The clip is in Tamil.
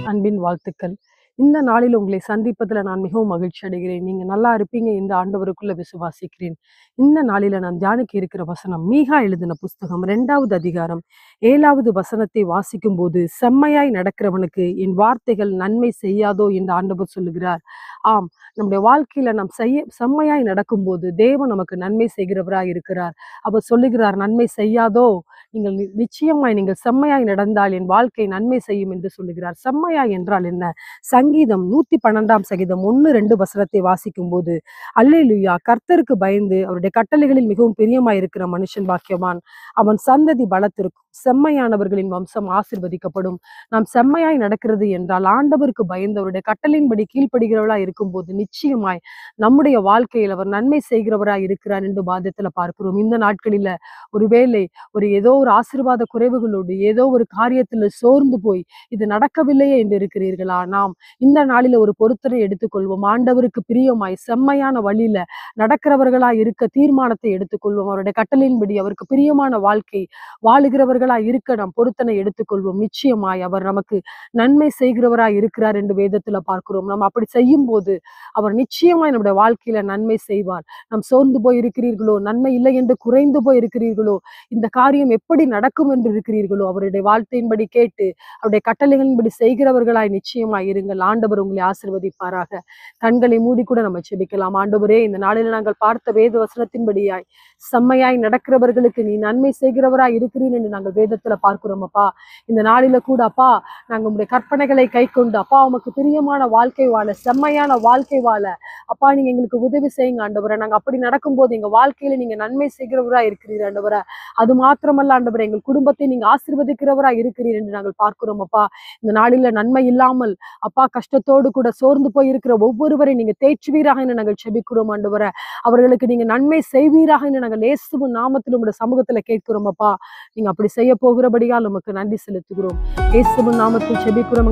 அன்பின் வாழ்த்துக்கள். இந்த நாளில் உங்களை சந்திப்பதில நான் மிகவும் மகிழ்ச்சி அடைகிறேன். நீங்க நல்லா இருப்பீங்க என்று ஆண்டவருக்குள்ள விசுவாசிக்கிறேன். இந்த நாளில நாம் தியானிக்க இருக்கிற வசனம் மீகா எழுதின புஸ்தகம் 2வது அதிகாரம் 7வது வசனத்தை வாசிக்கும்போது, செம்மையாய் நடக்கிறவனுக்கு என் வார்த்தைகள் நன்மை செய்யாதோ என்று ஆண்டவர் சொல்லுகிறார். ஆம், நம்முடைய வாழ்க்கையில நாம் செம்மையாய் நடக்கும்போது தேவன் நமக்கு நன்மை செய்கிறவராய் இருக்கிறார். அவர் சொல்லுகிறார், நன்மை செய்யாதோ, நீங்கள் நிச்சயமாய் நீங்கள் செம்மையாய் நடந்தால் என் வாழ்க்கை நன்மை செய்யும் என்று சொல்லுகிறார். செம்மையாய் என்றால் என்ன? சங்கீதம் 112ஆம் சங்கீதம் 1-2 வசனத்தை வாசிக்கும் போது, அல்லேலூயா, கர்த்தருக்கு பயந்து அவருடைய கட்டளைகளில் மிகவும் பிரியமாய் இருக்கிற மனுஷன் பாக்கியவான். அவன் சந்ததி பலத்திருக்கும், செம்மையானவர்களின் வம்சம் ஆசீர்வதிக்கப்படும். நாம் செம்மையாய் நடக்கிறது என்றால் ஆண்டவருக்கு பயந்து அவருடைய கட்டளையின்படி கீழ்ப்படுகிறவர்களா இருக்கும்போது நிச்சயமாய் நம்முடைய வாழ்க்கையில் அவர் நன்மை செய்கிறவராய் இருக்கிறார் என்று பாதத்துல பார்க்கிறோம். இந்த நாட்களில ஒருவேளை ஏதோ ஒரு ஆசீர்வாத குறைவுகளோடு ஏதோ ஒரு காரியத்துல சோர்ந்து போய் இது நடக்கவில்லையே என்று இருக்கிறீர்களா? நாம் இந்த நாளில ஒரு பொருத்தனை எடுத்துக்கொள்வோம். ஆண்டவருக்கு பிரியமாய் செம்மையான வழியில நடக்கிறவர்களா இருக்க தீர்மானத்தை எடுத்துக்கொள்வோம். அவருடைய கட்டளையின்படி அவருக்கு பிரியமான வாழ்க்கை வாழுகிறவர்களா இருக்க நாம் பொருத்தனை எடுத்துக்கொள்வோம். நிச்சயமாய் அவர் நமக்கு நன்மை செய்கிறவராய் இருக்கிறார் என்று வேதத்துல பார்க்கிறோம். நாம் அப்படி செய்யும் போது அவர் நிச்சயமாய் நம்முடைய வாழ்க்கையில நன்மை செய்வார். நாம் சோர்ந்து போய் இருக்கிறீர்களோ, நன்மை இல்லை என்று குறைந்து போய் இருக்கிறீர்களோ, இந்த காரியம் எப்படி நடக்கும் என்று இருக்கிறீர்களோ, அவருடைய வார்த்தையின்படி கேட்டு அவருடைய கட்டளைகளின்படி செய்கிறவர்களாய் நிச்சயமாய் இருங்கள். ஆண்டவர் உங்களை ஆசீர்வதிப்பாராக. கண்களை மூடி கூட நம்ம செபிக்கலாம். ஆண்டவரே, இந்த நாளில் நாங்கள் பார்த்த வேத வசனத்தின்படியாய் செம்மையாய் நடக்கிறவர்களுக்கு நீ நன்மை செய்கிறவராய் இருக்கிறீர் என்று நாங்கள் வேதத்துல பார்க்கிறோம். அப்பா, இந்த நாளில கூட அப்பா, நாங்கள் உங்களுடைய கற்பனைகளை கை கொண்டு அப்பா உமக்கு பிரியமான வாழ்க்கை வாழ, செம்மையான வாழ்க்கை வாழ அப்பா நீங்க எங்களுக்கு உதவி செய்யுங்க ஆண்டவரை. நாங்க அப்படி நடக்கும்போது எங்க வாழ்க்கையில நீங்க நன்மை செய்கிறவரா இருக்கிறீர் ஆண்டவரை. அது மாத்திரமல்ல ஆண்டவரை, எங்கள் குடும்பத்தை நீங்க ஆசீர்வதிக்கிறவரா இருக்கிறீர் என்று நாங்கள் பார்க்கிறோம். அப்பா, இந்த நாளில நன்மை இல்லாமல் அப்பா கஷ்டத்தோடு கூட சோர்ந்து போய் இருக்கிற ஒவ்வொருவரை நீங்க தேற்றுவீராக என்று நாங்கள் செபிக்கிறோம் ஆண்டவரை. அவர்களுக்கு நீங்க நன்மை செய்வீராக என்று நாங்கள் இயேசுவின் நாமத்தில் உங்களுடைய சமூகத்துல கேட்கிறோம். அப்பா, நீங்க அப்படி செய்ய போகிறபடியால் உமக்கு நன்றி செலுத்துகிறோம். இயேசுவின் நாமத்தில் செபிக்கிறோம்.